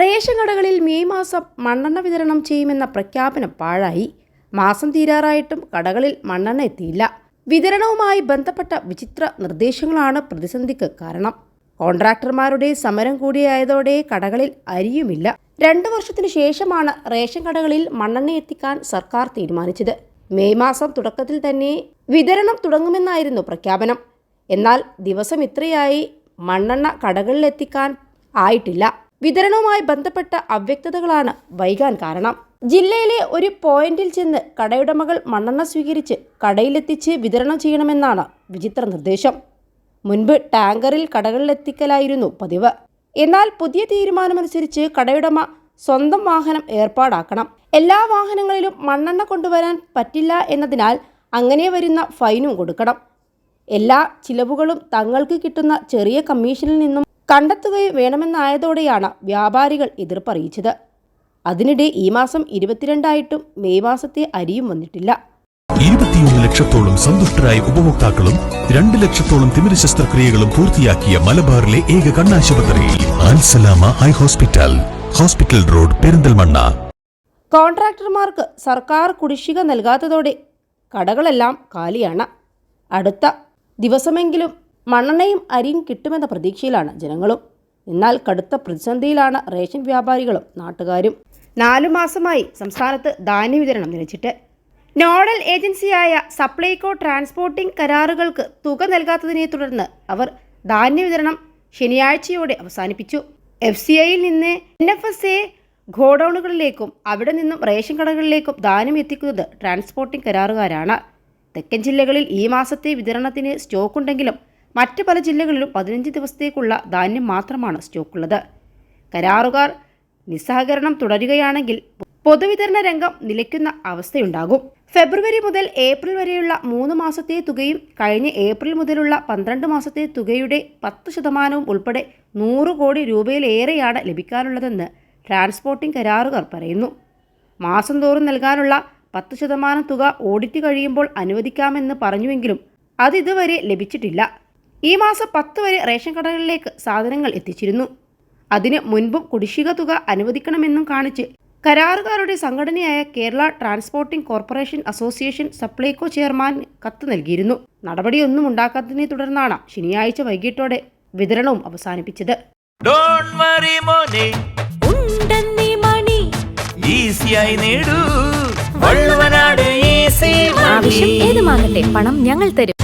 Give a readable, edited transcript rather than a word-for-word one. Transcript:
Ration കടകളിൽ May മാസം മണ്ണെണ്ണ വിതരണം ചെയ്യുമെന്ന പ്രഖ്യാപനം പാഴായി. മാസം തീരാറായിട്ടും കടകളിൽ മണ്ണെണ്ണ എത്തിയില്ല. വിതരണവുമായി ബന്ധപ്പെട്ട വിചിത്ര നിർദ്ദേശങ്ങളാണ് പ്രതിസന്ധിക്ക് കാരണം. കോൺട്രാക്ടർമാരുടെ സമരം കൂടിയായതോടെ കടകളിൽ അരിയുമില്ല. 2 വർഷത്തിനു ശേഷമാണ് റേഷൻ കടകളിൽ മണ്ണെണ്ണ എത്തിക്കാൻ സർക്കാർ തീരുമാനിച്ചത്. മെയ് മാസം തുടക്കത്തിൽ തന്നെ വിതരണം തുടങ്ങുമെന്നായിരുന്നു പ്രഖ്യാപനം. എന്നാൽ ദിവസം ഇത്രയായി മണ്ണെണ്ണ കടകളിലെത്തിക്കാൻ ആയിട്ടില്ല. വിതരണവുമായി ബന്ധപ്പെട്ട അവ്യക്തതകളാണ് വൈകാൻ കാരണം. ജില്ലയിലെ ഒരു പോയിന്റിൽ ചെന്ന് കടയുടമകൾ മണ്ണെണ്ണ സ്വീകരിച്ച് കടയിലെത്തിച്ച് വിതരണം ചെയ്യണമെന്നാണ് വിചിത്ര നിർദ്ദേശം. മുൻപ് ടാങ്കറിൽ കടകളിലെത്തിക്കലായിരുന്നു പതിവ്. എന്നാൽ പുതിയ തീരുമാനമനുസരിച്ച് കടയുടമ സ്വന്തം വാഹനം ഏർപ്പാടാക്കണം. എല്ലാ വാഹനങ്ങളിലും മണ്ണെണ്ണ കൊണ്ടുവരാൻ പറ്റില്ല എന്നതിനാൽ അങ്ങനെ വരുന്ന ഫൈനും കൊടുക്കണം. എല്ലാ ചിലവുകളും തങ്ങൾക്ക് കിട്ടുന്ന ചെറിയ കമ്മീഷനിൽ നിന്നും കണ്ടെത്തുകയും വേണമെന്നായതോടെയാണ് വ്യാപാരികൾ എതിർപ്പറിയിച്ചത്. അതിനിടെ ഈ മാസം 22 മെയ് മാസത്തെ അരിയും വന്നിട്ടില്ല. 21 ലക്ഷത്തോളം സന്തുഷ്ടരായ ഉപഭോക്താക്കളും 2 ലക്ഷത്തോളം തിമിര ശസ്ത്രക്രിയകളും പൂർത്തിയാക്കിയ മലബാറിലെ ഏക കണ്ണാശുപത്രി Al Salama eye hospital, hospital road, Perinthalmanna. കോൺട്രാക്ടർമാർക്ക് സർക്കാർ കുടിശ്ശിക നൽകാത്തതോടെ കടകളെല്ലാം കാലിയാണ്. അടുത്ത ദിവസമെങ്കിലും മണ്ണെണ്ണയും അരിയും കിട്ടുമെന്ന പ്രതീക്ഷയിലാണ് ജനങ്ങളും. എന്നാൽ കടുത്ത പ്രതിസന്ധിയിലാണ് റേഷൻ വ്യാപാരികളും നാട്ടുകാരും. 4 മാസമായി സംസ്ഥാനത്ത് ധാന്യ വിതരണം നിലച്ചിട്ട്. നോഡൽ ഏജൻസിയായ സപ്ലൈകോ ട്രാൻസ്പോർട്ടിംഗ് കരാറുകൾക്ക് തുക നൽകാത്തതിനെ തുടർന്ന് അവർ ധാന്യ വിതരണം ശനിയാഴ്ചയോടെ അവസാനിപ്പിച്ചു. FCIയിൽ നിന്ന് NFSA ഗോഡൌണുകളിലേക്കും അവിടെ നിന്നും റേഷൻ കടകളിലേക്കും ധാന്യം എത്തിക്കുന്നത് ട്രാൻസ്പോർട്ടിംഗ് കരാറുകാരാണ്. തെക്കൻ ജില്ലകളിൽ ഈ മാസത്തെ വിതരണത്തിന് സ്റ്റോക്കുണ്ടെങ്കിലും മറ്റ് പല ജില്ലകളിലും 15 ദിവസത്തേക്കുള്ള ധാന്യം മാത്രമാണ് സ്റ്റോക്കുള്ളത്. കരാറുകാർ നിസ്സഹകരണം തുടരുകയാണെങ്കിൽ പൊതുവിതരണ രംഗം നിലയ്ക്കുന്ന അവസ്ഥയുണ്ടാകും. ഫെബ്രുവരി മുതൽ ഏപ്രിൽ വരെയുള്ള 3 മാസത്തെ തുകയും കഴിഞ്ഞ ഏപ്രിൽ മുതലുള്ള 12 മാസത്തെ തുകയുടെ 10% ഉൾപ്പെടെ 100 കോടി രൂപയിലേറെയാണ് ലഭിക്കാനുള്ളതെന്ന് ട്രാൻസ്പോർട്ടിംഗ് കരാറുകാർ പറയുന്നു. മാസം തോറും നൽകാനുള്ള 10% തുക ഓഡിറ്റ് കഴിയുമ്പോൾ അനുവദിക്കാമെന്ന് പറഞ്ഞുവെങ്കിലും അതിതുവരെ ലഭിച്ചിട്ടില്ല. ഈ മാസം 10 വരെ റേഷൻ കടകളിലേക്ക് സാധനങ്ങൾ എത്തിച്ചിരുന്നു. അതിന് മുൻപും കുടിശ്ശിക തുക അനുവദിക്കണമെന്നും കാണിച്ച് കരാറുകാരുടെ സംഘടനയായ Kerala transporting corporation association Supplyco chairman കത്ത് നൽകിയിരുന്നു. നടപടിയൊന്നും ഉണ്ടാക്കാത്തതിനെ തുടർന്നാണ് ശനിയാഴ്ച വൈകിട്ടോടെ വിതരണവും അവസാനിപ്പിച്ചത്. ആവശ്യം ഏതുമാകട്ടെ, പണം ഞങ്ങൾ തരും.